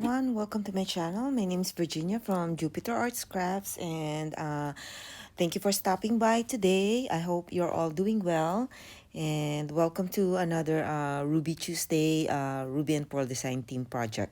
everyone, welcome to my channel. My name is Virginia from Jupiter Arts Crafts, and thank you for stopping by today. I hope you're all doing well, and welcome to another Ruby Tuesday Ruby and Pearl Design Team project.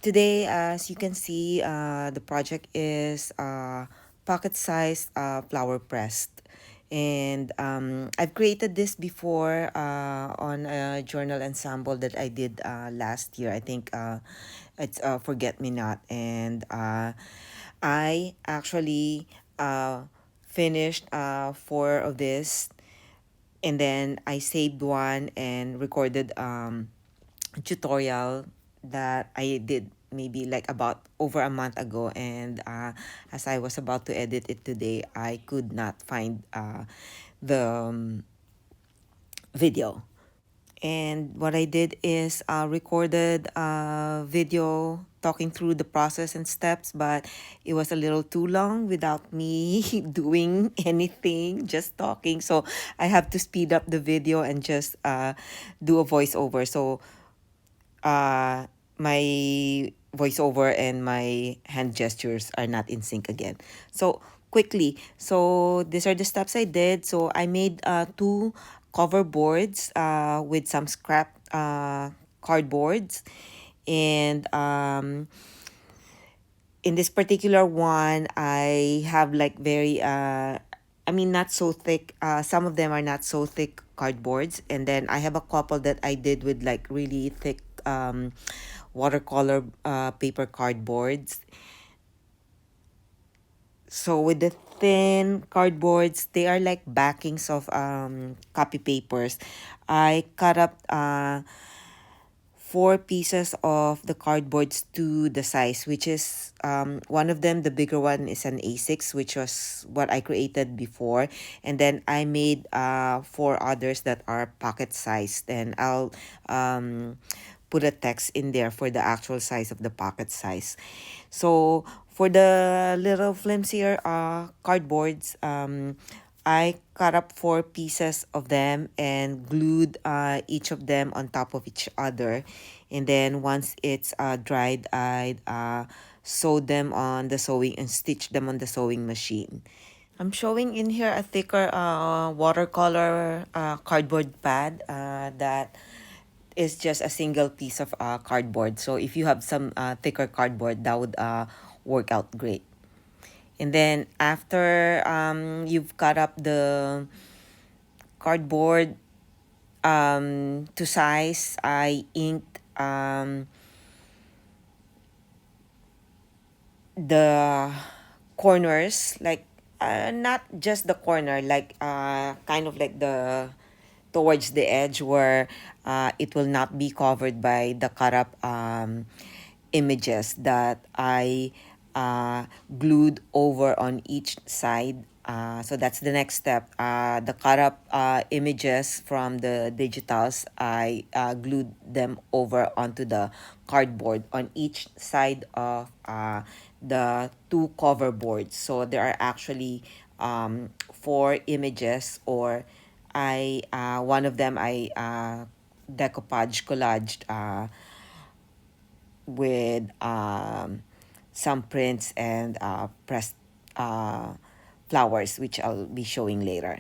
Today, as you can see, the project is pocket-sized flower pressed. And I've created this before on a journal ensemble that I did last year. I think it's Forget Me Not. And I actually finished four of this. And then I saved one and recorded tutorial that I did maybe like about over a month ago, and as I was about to edit it today, I could not find the video. And what I did is recorded a video talking through the process and steps, but it was a little too long without me doing anything, just talking. So I have to speed up the video and just do a voiceover. So my voiceover and my hand gestures are not in sync again. So quickly, so these are the steps I did. So I made two cover boards with some scrap cardboards, and in this particular one, I have like very I mean, not so thick. Some of them are not so thick cardboards, and then I have a couple that I did with like really thick watercolor paper cardboards. So with the thin cardboards, they are like backings of copy papers. I cut up four pieces of the cardboards to the size, which is one of them, the bigger one, is an A6, which was what I created before. And then I made four others that are pocket sized, and I'll put a text in there for the actual size of the pocket size. So for the little flimsier cardboards, I cut up four pieces of them and glued each of them on top of each other. And then once it's dried, I sewed them on the sewing and stitched them on the sewing machine. I'm showing in here a thicker watercolor cardboard pad that is just a single piece of cardboard. So if you have some thicker cardboard, that would work out great. And then after you've cut up the cardboard to size, I inked the corners, like not just the corner, like kind of like the towards the edge where it will not be covered by the cut up images that I glued over on each side. So that's the next step. The cut up images from the digitals, I glued them over onto the cardboard on each side of the two cover boards. So there are actually four images, or I one of them I decoupage collaged with some prints and pressed flowers, which I'll be showing later.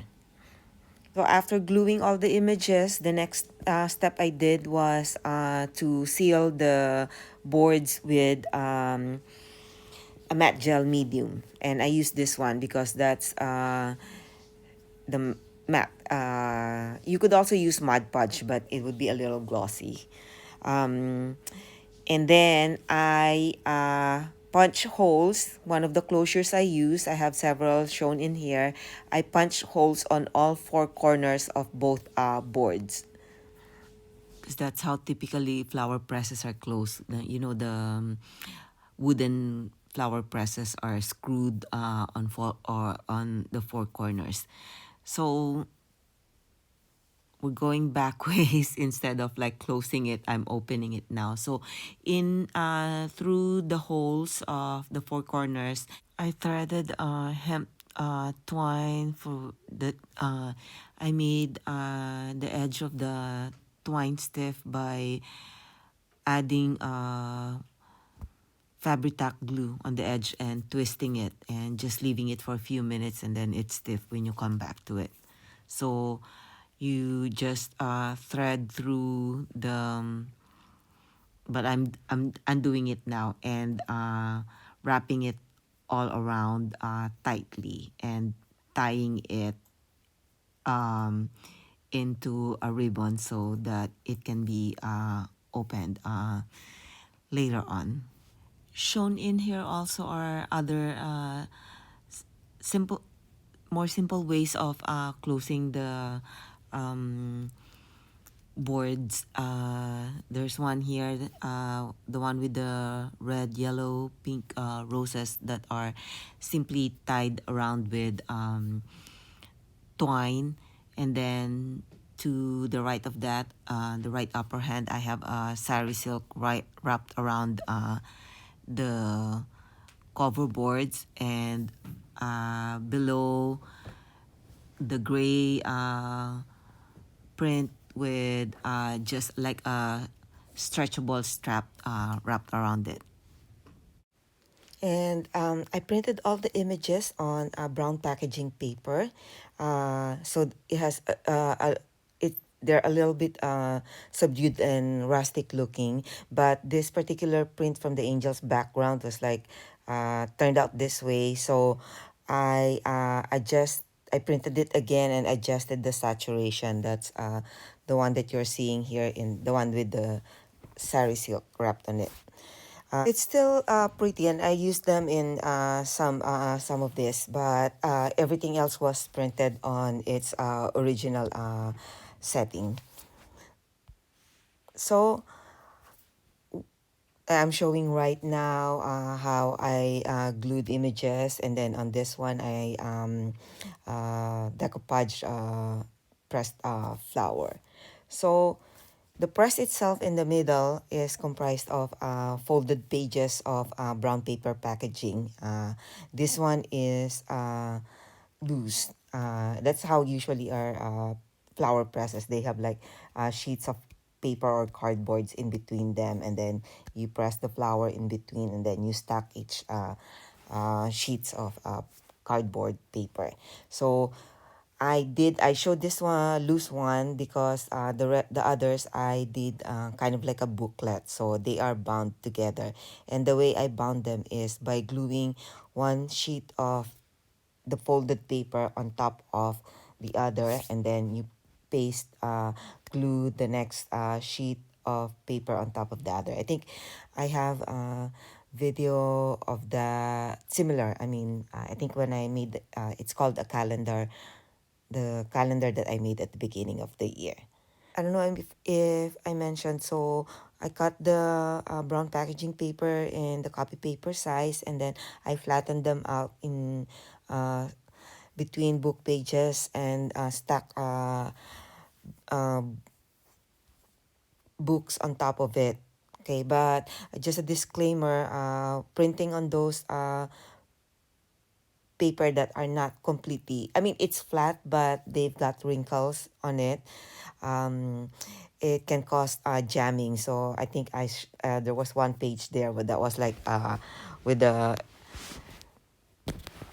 So after gluing all the images, the next step I did was to seal the boards with a matte gel medium. And I used this one because that's the matte. You could also use Mod Podge, but it would be a little glossy. Um, and then I punch holes. One of the closures I use, I have several shown in here. I punch holes on all four corners of both boards. Because that's how typically flower presses are closed. You know, the wooden flower presses are screwed on four or on the four corners. So we're going back ways. Instead of like closing it, I'm opening it now. So in through the holes of the four corners, I threaded hemp twine for the I made the edge of the twine stiff by adding Fabri-Tac glue on the edge and twisting it and just leaving it for a few minutes, and then it's stiff when you come back to it. So you just thread through the but I'm undoing it now and wrapping it all around tightly and tying it um, into a ribbon so that it can be opened later on. Shown in here also are other simple, more simple ways of closing the um, boards. There's one here, the one with the red, yellow, pink roses that are simply tied around with twine. And then to the right of that, the right upper hand, I have a sari silk wrapped around the cover boards, and below the gray print with just like a stretchable strap wrapped around it. And I printed all the images on brown packaging paper. So it has they're a little bit subdued and rustic looking, but this particular print from the angel's background was like turned out this way. So I printed it again and adjusted the saturation. That's the one that you're seeing here, in the one with the sari silk wrapped on it. It's still pretty, and I used them in some of this, but everything else was printed on its original setting. So I'm showing right now how I glued images, and then on this one I decoupage pressed flower. So the press itself in the middle is comprised of folded pages of brown paper packaging. This one is loose. That's how usually our flower presses. They have like sheets of paper or cardboards in between them, and then you press the flower in between, and then you stack each sheets of cardboard paper. So I showed this one loose one because the others I did kind of like a booklet, so they are bound together. And the way I bound them is by gluing one sheet of the folded paper on top of the other, and then you paste glue the next sheet of paper on top of the other. I think I have a video of the similar. I mean, I think when I made it's called a calendar, the calendar that I made at the beginning of the year. I don't know if I mentioned, so I cut the brown packaging paper in the copy paper size, and then I flattened them out in between book pages and stack uh, books on top of it. Okay, but just a disclaimer, printing on those paper that are not completely, I mean, it's flat, but they've got wrinkles on it. It can cause jamming. So I think there was one page there that was like with the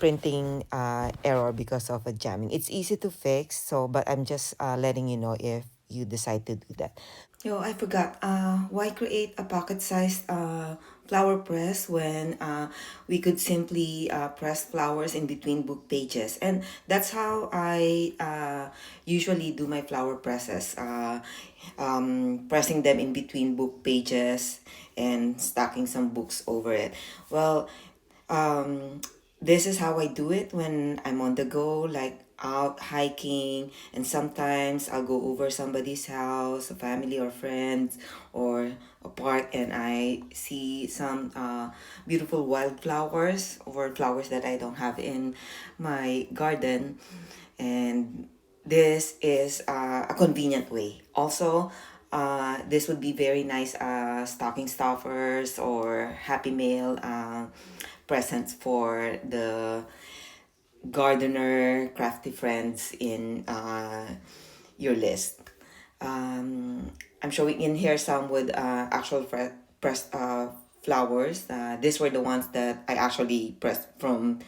printing error because of a jamming. It's easy to fix, so but I'm just letting you know if you decide to do that. Yo, I forgot. Why create a pocket-sized flower press when we could simply press flowers in between book pages? And that's how I usually do my flower presses, pressing them in between book pages and stacking some books over it. Well, um, this is how I do it when I'm on the go, like out hiking, and sometimes I'll go over somebody's house, a family or friends, or a park, and I see some beautiful wildflowers or flowers that I don't have in my garden, and this is a convenient way. Also, this would be very nice stocking stuffers or happy mail presents for the gardener, crafty friends in your list. I'm showing in here some with actual pressed flowers. These were the ones that I actually pressed from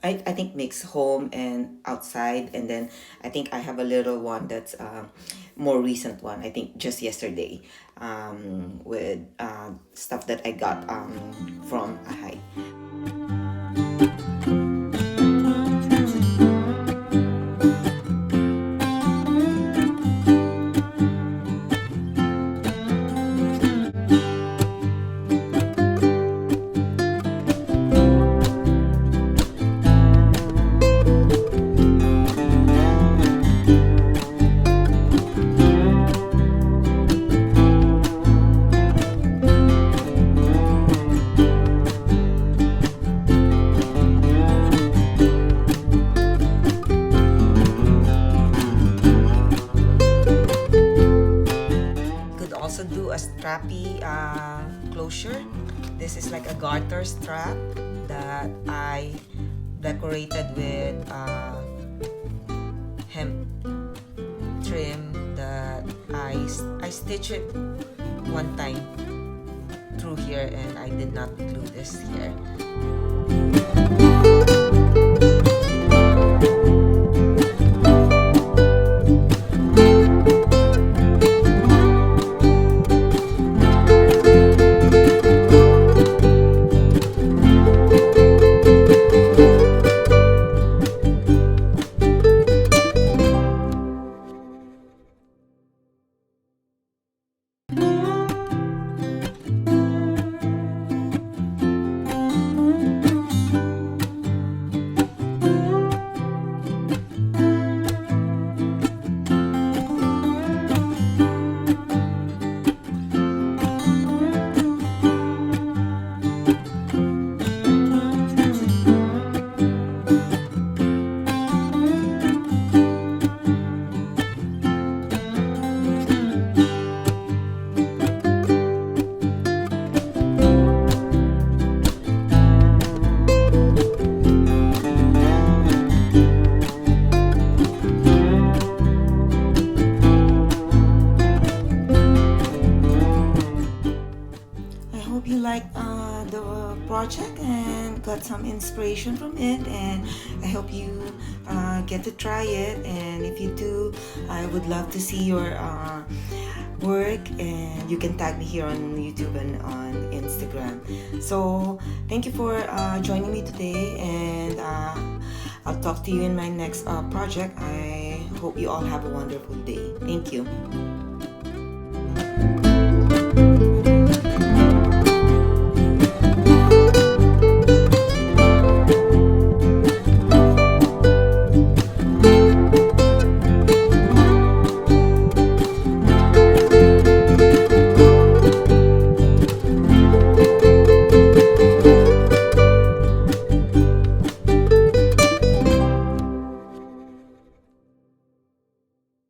I think mix home and outside, and then I think I have a little one that's more recent one, I think just yesterday, with stuff that I got from a hike. Also do a strappy closure. This is like a garter strap that I decorated with hemp trim that I stitched it one time through here, and I did not glue this here. The project and got some inspiration from it, and I hope you get to try it. And if you do, I would love to see your work, and you can tag me here on YouTube and on Instagram. So thank you for joining me today, and I'll talk to you in my next project. I hope you all have a wonderful day. Thank you.